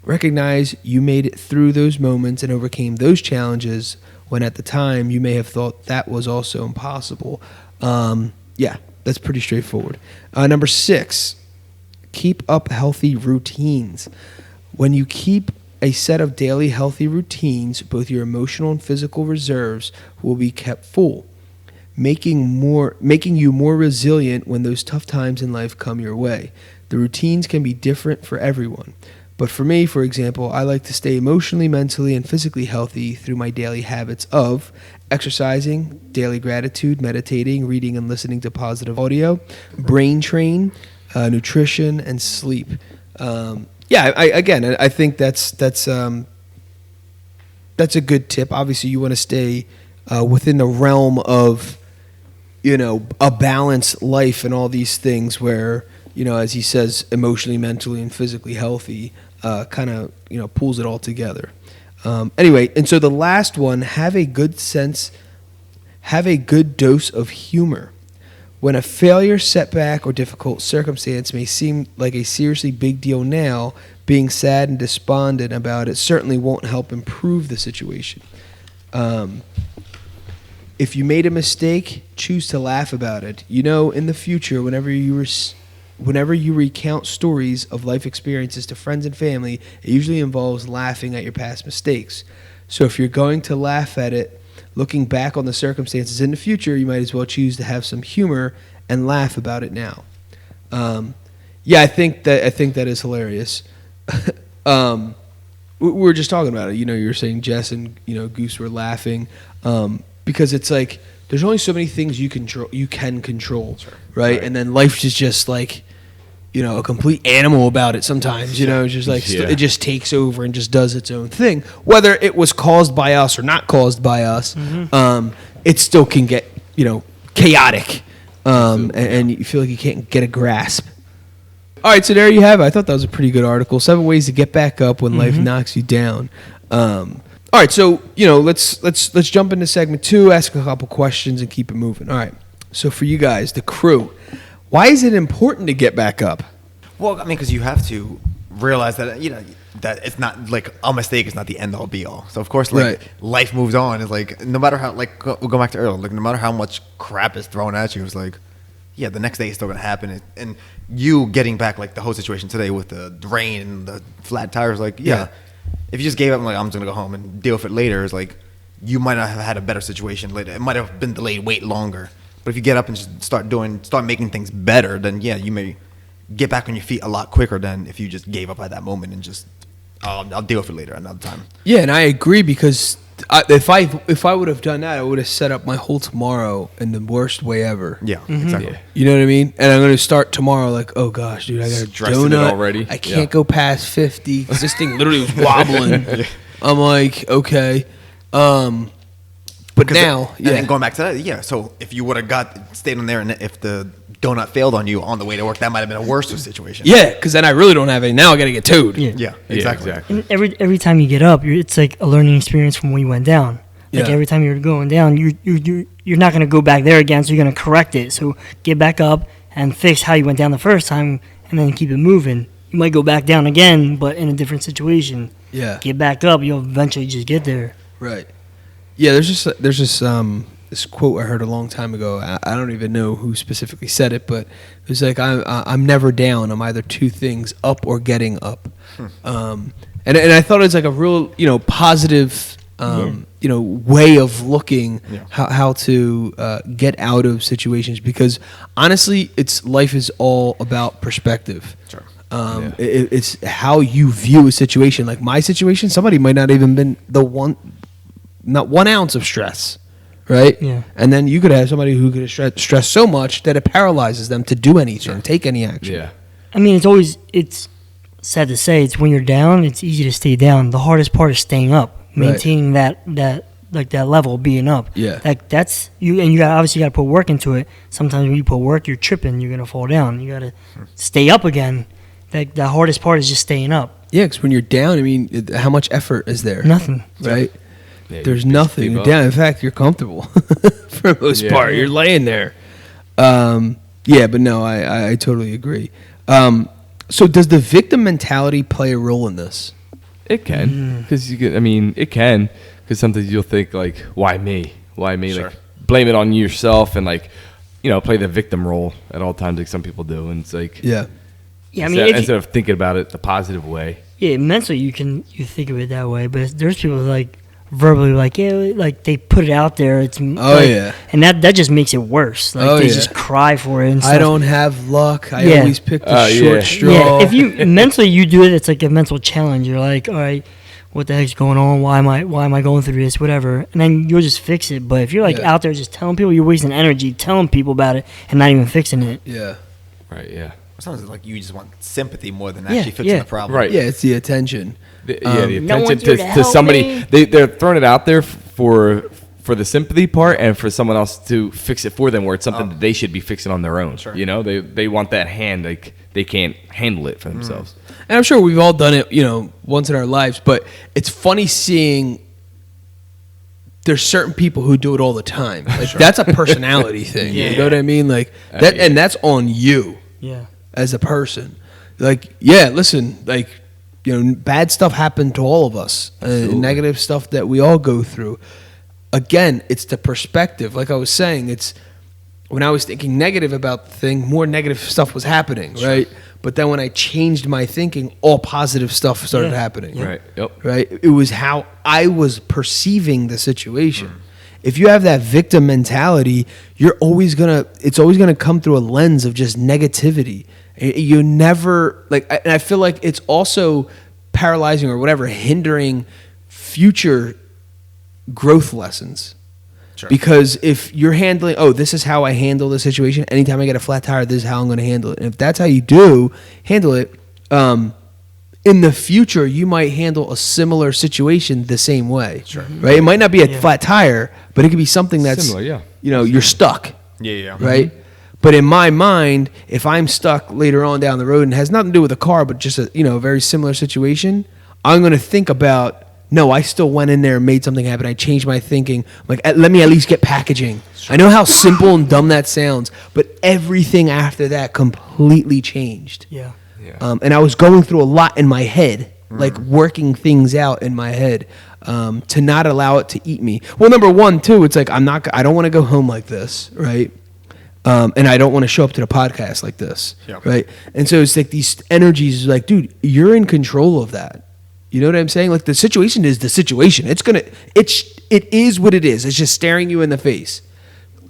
Recognize you made it through those moments and overcame those challenges when at the time you may have thought that was also impossible. Yeah, that's pretty straightforward. Number 6, keep up healthy routines. When you keep a set of daily healthy routines, both your emotional and physical reserves will be kept full, making you more resilient when those tough times in life come your way. The routines can be different for everyone, But for me, for example, I like to stay emotionally, mentally, and physically healthy through my daily habits of exercising, daily gratitude, meditating, reading and listening to positive audio, brain train, nutrition, and sleep. I think that's a good tip. Obviously, you want to stay within the realm of, a balanced life and all these things where, as he says, emotionally, mentally, and physically healthy, kind of, pulls it all together. Anyway, and so the last one, have a good dose of humor. When a failure, setback, or difficult circumstance may seem like a seriously big deal now, being sad and despondent about it certainly won't help improve the situation. If you made a mistake, choose to laugh about it. In the future, whenever you recount stories of life experiences to friends and family, it usually involves laughing at your past mistakes. So if you're going to laugh at it, looking back on the circumstances in the future, you might as well choose to have some humor and laugh about it now. I think that is hilarious. We were just talking about it. You were saying Jess and Goose were laughing because it's like there's only so many things you can control,
Sure.
right? And then life is just like a complete animal about it sometimes. It's just like it just takes over and just does its own thing. Whether it was caused by us or not caused by us, it still can get chaotic, and you feel like you can't get a grasp. All right, so there you have it. I thought that was a pretty good article. 7 ways to get back up when life knocks you down. All right, so let's jump into segment 2, ask a couple questions, and keep it moving. All right, so for you guys, the crew, why is it important to get back up?
Well, I mean, because you have to realize that that it's not like a mistake is not the end all be all. So of course, life moves on. It's like no matter how we'll go back to earlier. Like no matter how much crap is thrown at you, it's like the next day is still gonna happen. And you getting back like the whole situation today with the rain and the flat tires, if you just gave up and I'm just gonna go home and deal with it later, it's like you might not have had a better situation later. It might have been delayed way longer. But if you get up and just start making things better, then you may get back on your feet a lot quicker than if you just gave up at that moment and just I'll deal with it later another time. Yeah,
and I agree because if I would have done that, I would have set up my whole tomorrow in the worst way ever.
Yeah, exactly.
You know what I mean? And I'm going to start tomorroh like, oh gosh, dude, I got a donut
already.
I can't go past 50 because this thing literally was wobbling. I'm like, okay. But now,
and then going back to that, so if you would have stayed on there and if the donut failed on you on the way to work, that might have been a worse situation.
Yeah, because then I really don't have any. Now I got to get towed.
Yeah, exactly.
And every time you get up, it's like a learning experience from when you went down. Like every time you're going down, you're not going to go back there again, so you're going to correct it. So get back up and fix how you went down the first time, and then keep it moving. You might go back down again, but in a different situation.
Yeah.
Get back up, you'll eventually just get there.
Right. Yeah, there's just this quote I heard a long time ago. I don't even know who specifically said it, but it was like I'm never down. I'm either two things, up or getting up. And I thought it was like a real positive way of looking how to get out of situations, because honestly, life is all about perspective.
Sure.
It's how you view a situation. Like my situation, somebody might not even been not 1 ounce of stress, right?
Yeah.
And then you could have somebody who could have stressed so much that it paralyzes them to do anything, take any action.
Yeah.
I mean, it's sad to say, it's when you're down, it's easy to stay down. The hardest part is staying up, maintaining that level, being up.
Yeah.
That's you, and you obviously got to put work into it. Sometimes when you put work, you're tripping, you're gonna fall down. You got to stay up again. The hardest part is just staying up.
Yeah, because when you're down, I mean, how much effort is there?
Nothing.
Right?
Yeah,
there's nothing. You're down. In fact, you're comfortable for the most part. You're laying there. But no, I totally agree. So does the victim mentality play a role in this?
It can, because it can, because sometimes you'll think like, why me?
Sure.
Like blame it on yourself and play the victim role at all times, like some people do, and it's like
I mean,
instead of thinking about it the positive way.
Yeah, mentally you think of it that way, but there's people like verbally like, yeah, like they put it out there. It's
yeah.
and that just makes it worse. Like they just cry for it. And stuff.
I don't have luck. I
Yeah.
always pick the short
Yeah.
straw.
Yeah, if you mentally you do it, it's like a mental challenge. You're like, all right, what the heck's going on? Why am I going through this? Whatever, and then you'll just fix it. But if you're like out there just telling people, you're wasting energy telling people about it and not even fixing it.
Yeah.
Right. Yeah.
Sometimes it's like you just want sympathy more than actually fixing
yeah.
the problem.
Right.
Yeah, it's the attention.
The
No
attention
one's here to
to
help
somebody.
me.
They're throwing it out there for the sympathy part and for someone else to fix it for them, where it's something that they should be fixing on their own.
Sure.
You know, they want that hand. Like they can't handle it for themselves.
And I'm sure we've all done it, once in our lives, but it's funny seeing there's certain people who do it all the time. Like that's a personality thing. You know what I mean? Like that, and that's on you
Yeah.
as a person. Like, yeah, listen, like, bad stuff happened to all of us. Negative stuff that we all go through. Again, it's the perspective. Like I was saying, it's when I was thinking negative about the thing, more negative stuff was happening, right? But then when I changed my thinking, all positive stuff started happening.
Right. Yep.
Right? It was how I was perceiving the situation. If you have that victim mentality, it's always gonna come through a lens of just negativity. You never and I feel like it's also paralyzing or whatever, hindering future growth lessons.
Sure.
Because if you're handling, this is how I handle the situation. Anytime I get a flat tire, this is how I'm going to handle it. And if that's how you handle it, in the future, you might handle a similar situation the same way. Sure. Right? It might not be a flat tire, but it could be something that's
Similar, yeah.
You're stuck.
Yeah.
Right? But in my mind, if I'm stuck later on down the road and it has nothing to do with a car, but just a very similar situation, I'm going to think about, no, I still went in there and made something happen. I changed my thinking. Like, let me at least get packaging. I know how simple and dumb that sounds, but everything after that completely changed.
Yeah.
And I was going through a lot in my head, like working things out in my head, to not allow it to eat me. Well, number one, too, it's like I don't want to go home like this, right? And I don't want to show up to the podcast like this, right? And so it's like these energies, like, dude, you're in control of that. You know what I'm saying? Like the situation is the situation. It is what it is. It's just staring you in the face.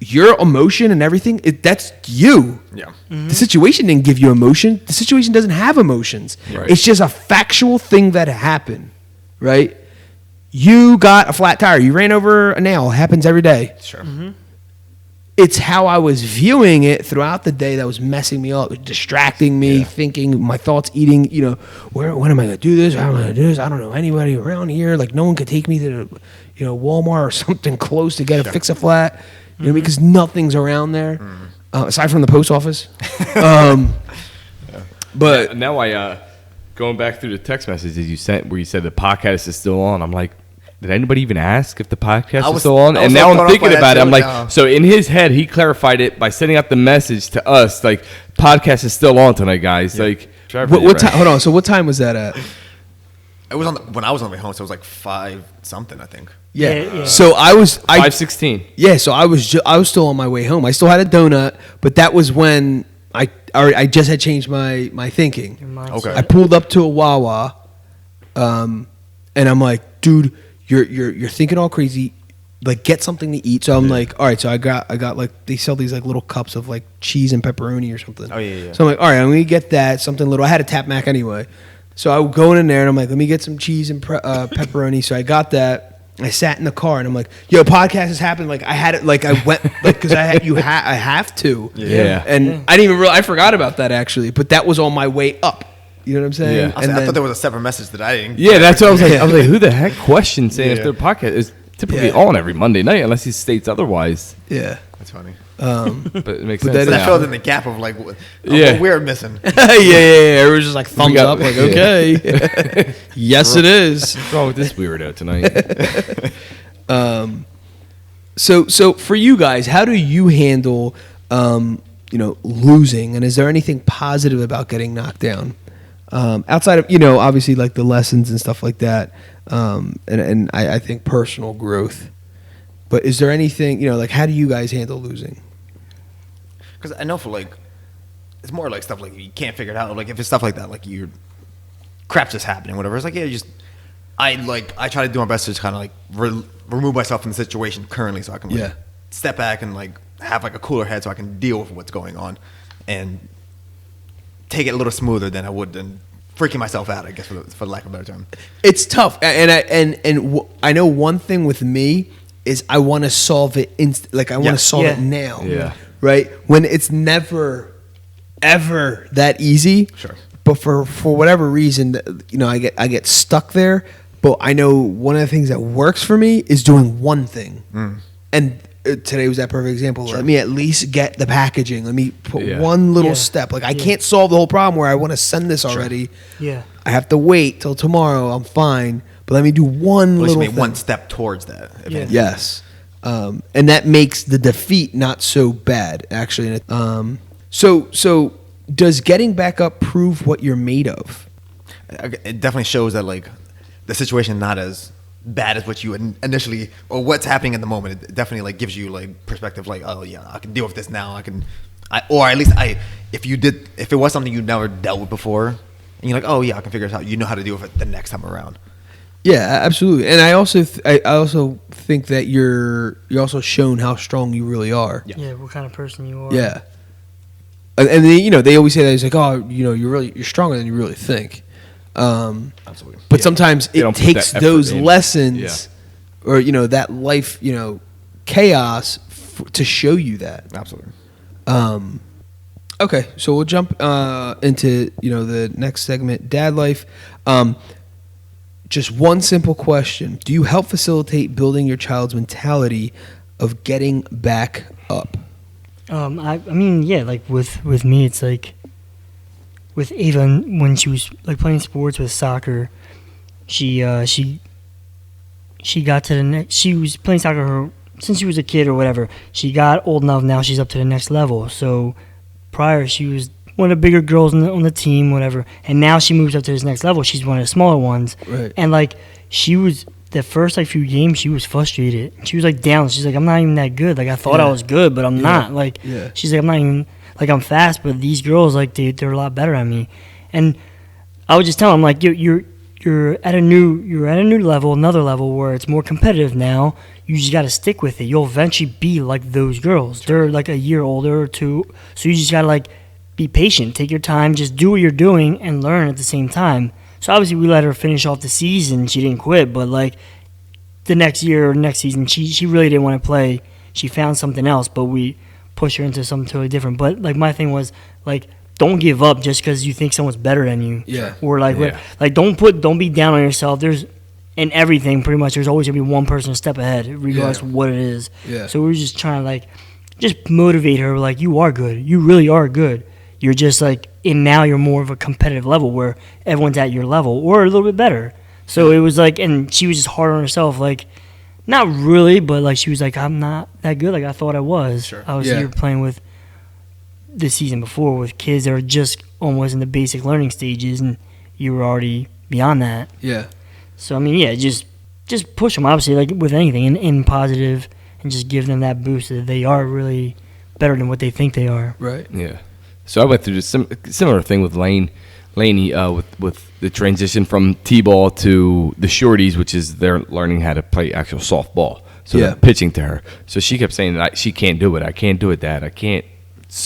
Your emotion and everything, that's you.
Yeah.
Mm-hmm.
The situation didn't give you emotion. The situation doesn't have emotions.
Right.
It's just a factual thing that happened, right? You got a flat tire. You ran over a nail. It happens every day.
Sure.
Mm-hmm.
It's how I was viewing it throughout the day that was messing me up, distracting me, thinking, my thoughts eating, when am I going to do this? How am I going to do this? I don't know anybody around here. Like, no one could take me to, Walmart or something close to get a fix a flat, because nothing's around there, aside from the post office. But
now going back through the text messages you sent where you said the podcast is still on, I'm like, did anybody even ask if the podcast is still on? And now I'm thinking about it. I'm like, so in his head, he clarified it by sending out the message to us, like, podcast is still on tonight, guys. Like, Trevor,
what time? Hold on. So what time was that at?
It was when I was on the way home, so it was like 5 something, I think.
Yeah.
So I
5:16.
Yeah. So I was still on my way home. I still had a donut, but that was when I just had changed my thinking.
Your mindset.
Okay.
I pulled up to a Wawa, and I'm like, dude, you're thinking all crazy. Like, get something to eat. So I'm like, all right. So I got like, they sell these like little cups of like cheese and pepperoni or something.
Oh, yeah.
So I'm like, all right, I'm gonna get that, something little. I had a Tap Mac anyway. So I was going in there and I'm like, let me get some cheese and pepperoni. So I got that. I sat in the car and I'm like, yo, podcast is happening. Like, I had it, like, I went, like, because I have to.
Yeah.
And I didn't even I forgot about that actually, but that was on my way up. You know what I'm saying?
Yeah.
I thought there was a separate message that I didn't.
Yeah, that's what I was like. I was like, who the heck questions saying if
Yeah.
their podcast is typically on every Monday night unless he states otherwise.
Yeah.
That's funny.
But it makes
But
sense.
So that
now.
filled in the gap of like, what we're missing.
yeah. Everyone's just like thumbs
got-
up, like, okay. Yes, it is.
What's wrong with this weirdo tonight?
So for you guys, how do you handle, losing? And is there anything positive about getting knocked down? Outside of, obviously like the lessons and stuff like that. And I think personal growth. But is there anything, like, how do you guys handle losing?
Because I know for like, it's more like stuff like you can't figure it out. Like if it's stuff like that, like crap's just happening, whatever. It's like, yeah, I try to do my best to just kind of like remove myself from the situation currently, so I can like, step back and like have like a cooler head, so I can deal with what's going on and take it a little smoother than I would than freaking myself out, I guess, for lack of a better term.
It's tough, and I know one thing with me is I want to solve it I want to solve it now.
Yeah.
Right? When it's never ever that easy.
Sure.
But for whatever reason, I get stuck there. But I know one of the things that works for me is doing one thing. And today was that perfect example. Sure. Let me at least get the packaging. Let me put one little step. Like I can't solve the whole problem where I want to send this already.
Yeah.
I have to wait till tomorrow. I'm fine. But let me do one little thing.
One step towards that.
Yes. And that makes the defeat not so bad, actually. So does getting back up prove what you're made of?
It definitely shows that like the situation not as bad as what you initially, or what's happening in the moment. It definitely like gives you like perspective, like, oh yeah, I can deal with this now. Or at least if it was something you never dealt with before, and you're like, oh yeah, I can figure it out. You know how to deal with it the next time around.
Yeah, absolutely. And I also think that you're also shown how strong you really are.
Yeah, what kind of person you are.
Yeah. And they always say that it's like, oh, you're stronger than you really think.
Absolutely.
But sometimes it takes those lessons, or that life, chaos to show you that.
Absolutely.
Okay, so we'll jump into the next segment, dad life. Just one simple question: do you help facilitate building your child's mentality of getting back up?
I mean, yeah, like with me, it's like with Ava, when she was like playing sports with soccer, she got to the next. She was playing soccer since she was a kid or whatever. She got old enough now. She's up to the next level. So prior, she was one of the bigger girls on the team, whatever. And now she moves up to this next level. She's one of the smaller ones.
Right.
And like she was. The first few games, she was frustrated. She was like down. She's like, I'm not even that good. Like I thought I was good, but I'm not. Like she's like, I'm not even like I'm fast, but these girls like they're a lot better than me. And I would just tell them like you're at a new level, another level where it's more competitive now. You just got to stick with it. You'll eventually be like those girls. They're like a year older or two, so you just got to like be patient, take your time, just do what you're doing and learn at the same time. So obviously we let her finish off the season. She didn't quit, but like the next year or next season, she really didn't want to play. She found something else, but we pushed her into something totally different. But like my thing was like, don't give up just because you think someone's better than you.
Yeah.
Or like don't be down on yourself. There's in everything pretty much. There's always gonna be one person a step ahead, regardless of what it is.
Yeah.
So we were just trying to like just motivate her. Like you are good. You really are good. You're just like, and now you're more of a competitive level where everyone's at your level or a little bit better. So it was like, and she was just hard on herself, like, not really, but like she was like, I'm not that good like I thought I was.
Sure.
I was here playing with the season before with kids that are just almost in the basic learning stages, and you were already beyond that.
Yeah.
So I mean, yeah, just push them, obviously, like with anything, in positive, and just give them that boost that they are really better than what they think they are.
Right.
Yeah. So I went through this similar thing with Laney with the transition from T-ball to the shorties, which is they're learning how to play actual softball. So they're pitching to her. So she kept saying that she can't do it. I can't do it, Dad.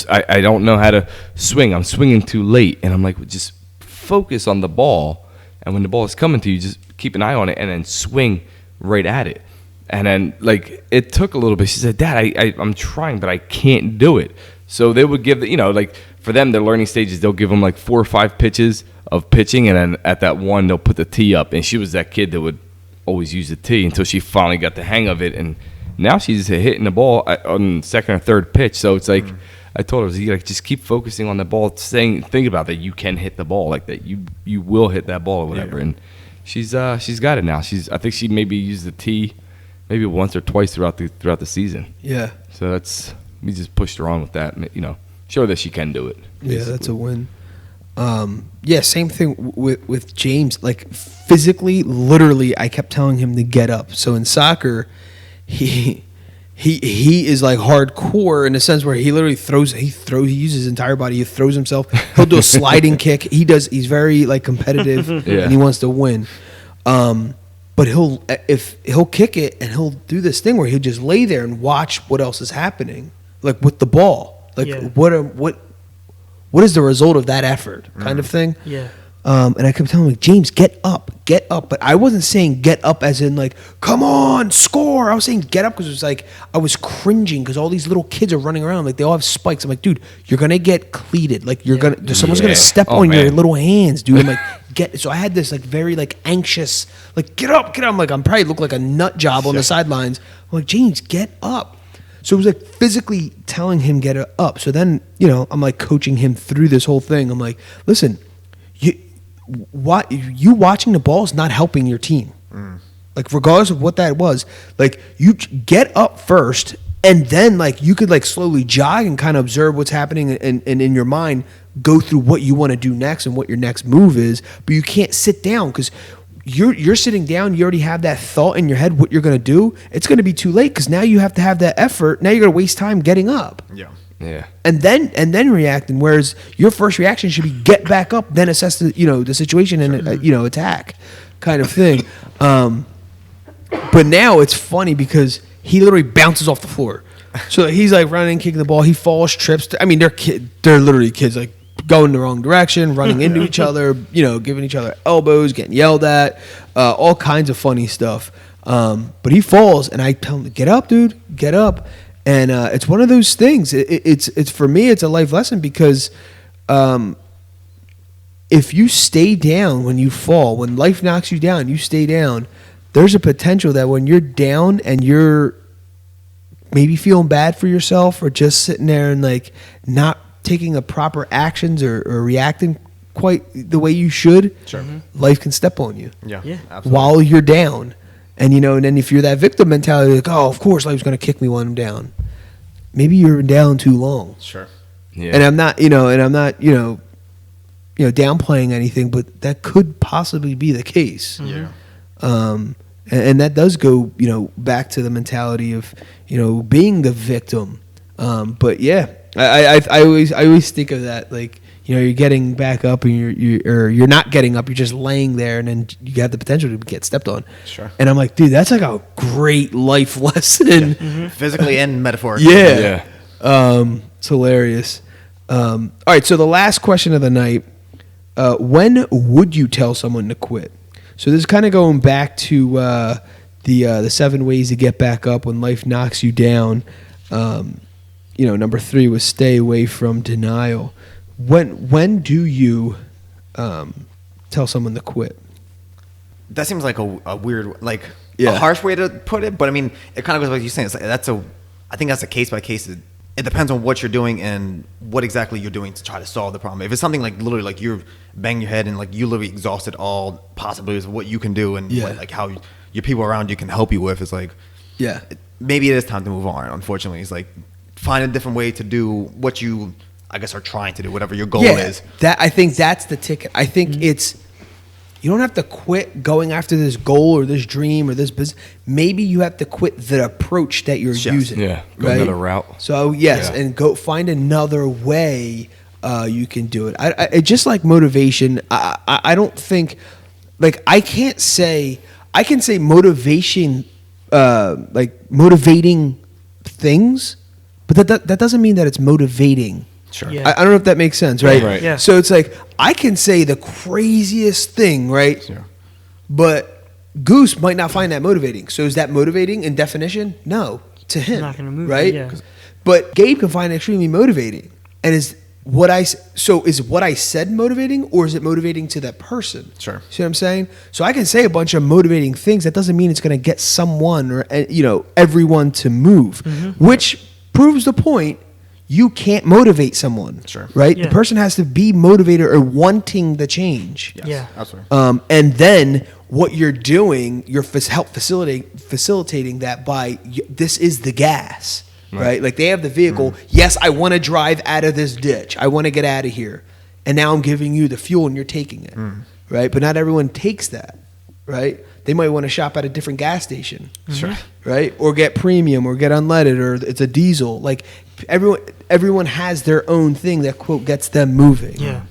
I don't know how to swing. I'm swinging too late. And I'm like, well, just focus on the ball. And when the ball is coming to you, just keep an eye on it and then swing right at it. And then, like, it took a little bit. She said, Dad, I'm trying, but I can't do it. So they would give, like, for them, their learning stages, they'll give them, like, 4 or 5 pitches of pitching, and then at that one, they'll put the tee up. And she was that kid that would always use the tee until she finally got the hang of it. And now she's hitting the ball on second or third pitch. So it's like, I told her, like, just keep focusing on the ball, think about that you can hit the ball, like that you will hit that ball or whatever. Yeah. And she's got it now. I think she maybe used the tee maybe once or twice throughout the season.
Yeah.
So we just pushed her on with that, show her that she can do it.
Basically. Yeah, that's a win. Same thing with James. Like, physically, literally, I kept telling him to get up. So in soccer, he is like hardcore in a sense where he literally he uses his entire body. He throws himself. He'll do a sliding kick. He's very like competitive and he wants to win. But he'll kick it and he'll do this thing where he'll just lay there and watch what else is happening, like with the ball, like
Yeah.
what is the result of that effort, kind of thing.
Yeah.
And I kept telling him, like, James, get up. But I wasn't saying get up as in like, come on, score. I was saying get up because it was like I was cringing because all these little kids are running around like they all have spikes. I'm like, dude, you're gonna get cleated. Like someone's gonna step on your little hands, dude. I'm like, so I had this like very like anxious, like get up. I'm like, I'm probably look like a nut job on the sidelines. I'm like, James, get up. So it was like physically telling him get up. So then, I'm like coaching him through this whole thing. I'm like, listen, you watching the ball is not helping your team. Like regardless of what that was, like you get up first, and then like you could like slowly jog and kind of observe what's happening, and in your mind go through what you want to do next and what your next move is. But you can't sit down because you're sitting down. You already have that thought in your head what you're gonna do. It's gonna be too late because now you have to have that effort. Now you're gonna waste time getting up.
Yeah.
And then reacting, whereas your first reaction should be get back up, then assess the situation and attack, kind of thing. But now it's funny because he literally bounces off the floor, so he's like running, kicking the ball. He falls, trips. I mean, they're literally kids like going the wrong direction, running into each other, giving each other elbows, getting yelled at, all kinds of funny stuff. But he falls, and I tell him, get up, dude, get up. And it's one of those things. It's for me, it's a life lesson because if you stay down when you fall, when life knocks you down, you stay down. There's a potential that when you're down and you're maybe feeling bad for yourself or just sitting there and like not taking the proper actions or reacting quite the way you should, life can step on you.
Yeah. Absolutely.
While you're down. And and then if you're that victim mentality, like, oh, of course life's gonna kick me when I'm down. Maybe you're down too long.
Sure.
Yeah.
And I'm not, downplaying anything, but that could possibly be the case.
Yeah.
And that does go, back to the mentality of, being the victim. But yeah, I always think of that, like, you're getting back up and you're not getting up, you're just laying there, and then you have the potential to get stepped on.
Sure.
And I'm like, dude, that's like a great life lesson.
Physically and metaphorically.
Yeah. It's hilarious. All right, so the last question of the night, when would you tell someone to quit? So this is kind of going back to the 7 ways to get back up when life knocks you down. Number 3 was stay away from denial. When do you tell someone to quit?
That seems like a weird, like
Yeah.
a harsh way to put it, but I mean, it kind of goes like you're saying. It's like, I think that's a case by case. It depends on what you're doing and what exactly you're doing to try to solve the problem. If it's something like literally like you're banging your head and like you literally exhausted all possibilities of what you can do and like how your people around you can help you with, it's like,
Yeah.
maybe it is time to move on. Unfortunately, it's like find a different way to do what you, I guess, are trying to do, whatever your goal is.
I think that's the ticket. I think it's, you don't have to quit going after this goal or this dream or this business. Maybe you have to quit the approach that you're using.
Yeah, go
right?
another route.
So yes, and go find another way you can do it. I just like motivation. I don't think, like I can say motivation, like motivating things, but that doesn't mean that it's motivating.
Sure.
Yeah.
I don't know if that makes sense, right?
Right.
Yeah.
So it's like I can say the craziest thing, right?
Sure.
But Goose might not find that motivating. So is that motivating in definition? No, to him,
Not gonna move it,
right?
yeah.
But Gabe can find it extremely motivating. And is what I said motivating, or is it motivating to that person?
Sure.
See what I'm saying? So I can say a bunch of motivating things. That doesn't mean it's going to get someone or everyone to move, which proves the point. You can't motivate someone,
Sure.
right?
Yeah.
The person has to be motivated or wanting the change.
Yes,
Yeah.
absolutely.
And then what you're doing, you're help facilitating that by this is the gas, right? Like they have the vehicle. Yes, I want to drive out of this ditch. I want to get out of here. And now I'm giving you the fuel and you're taking it, right? But not everyone takes that, right? They might want to shop at a different gas station,
Sure.
right? Or get premium or get unleaded or it's a diesel. Like everyone has their own thing that quote gets them moving.
Yeah.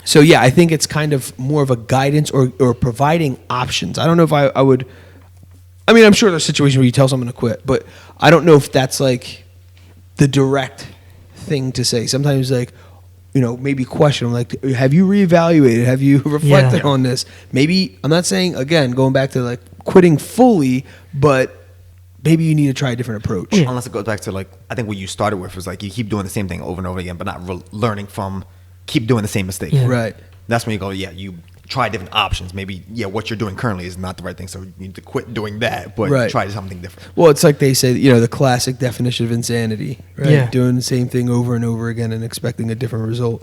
So yeah, I think it's kind of more of a guidance or providing options. I don't know if I would. I mean, I'm sure there's situations where you tell someone to quit, but I don't know if that's like the direct thing to say. Sometimes like, maybe question them, like, have you reevaluated? Have you reflected on this? Maybe, I'm not saying, again, going back to like quitting fully, but maybe you need to try a different approach.
Unless it goes back to like, I think what you started with was like you keep doing the same thing over and over again, but not learning from keep doing the same mistake.
Yeah.
Right.
That's when you go, you try different options. Maybe, what you're doing currently is not the right thing, so you need to quit doing that, but
Right.
try something different.
Well, it's like they say, the classic definition of insanity, right?
Yeah.
Doing the same thing over and over again and expecting a different result.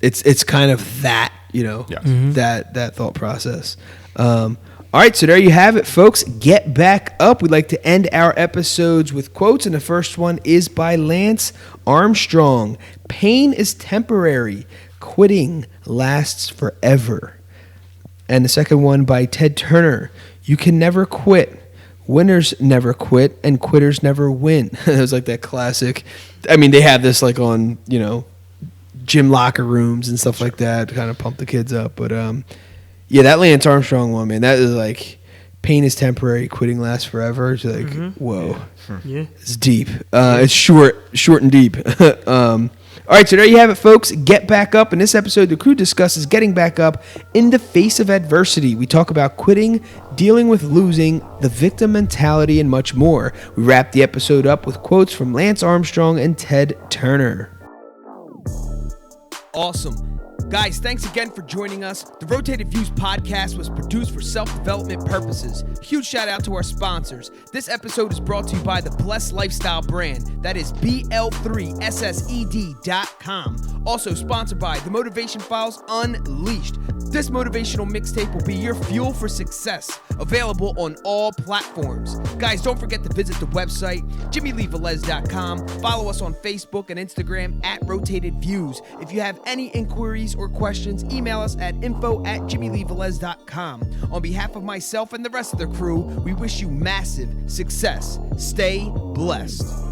It's kind of that, that thought process. All right, so there you have it, folks. Get back up. We'd like to end our episodes with quotes, and the first one is by Lance Armstrong. Pain is temporary. Quitting lasts forever. And the second one by Ted Turner. You can never quit. Winners never quit, and quitters never win. It was like that classic. I mean, they have this like on, gym locker rooms and stuff like that to kind of pump the kids up. But yeah, that Lance Armstrong one, man, that is like pain is temporary, quitting lasts forever. It's like, whoa.
Yeah.
It's deep. It's short and deep. All right, so there you have it, folks. Get back up. In this episode, the crew discusses getting back up in the face of adversity. We talk about quitting, dealing with losing, the victim mentality, and much more. We wrap the episode up with quotes from Lance Armstrong and Ted Turner. Awesome. Guys, thanks again for joining us. The Rotated Views podcast was produced for self-development purposes. Huge shout out to our sponsors. This episode is brought to you by the Blessed Lifestyle brand. That is BL3SSED.com. Also sponsored by The Motivation Files Unleashed. This motivational mixtape will be your fuel for success. Available on all platforms. Guys, don't forget to visit the website, JimmyLeeVelez.com. Follow us on Facebook and Instagram at Rotated Views. If you have any inquiries or questions, email us at info@JimmyLeeVelez.com. On behalf of myself and the rest of the crew, we wish you massive success. Stay blessed.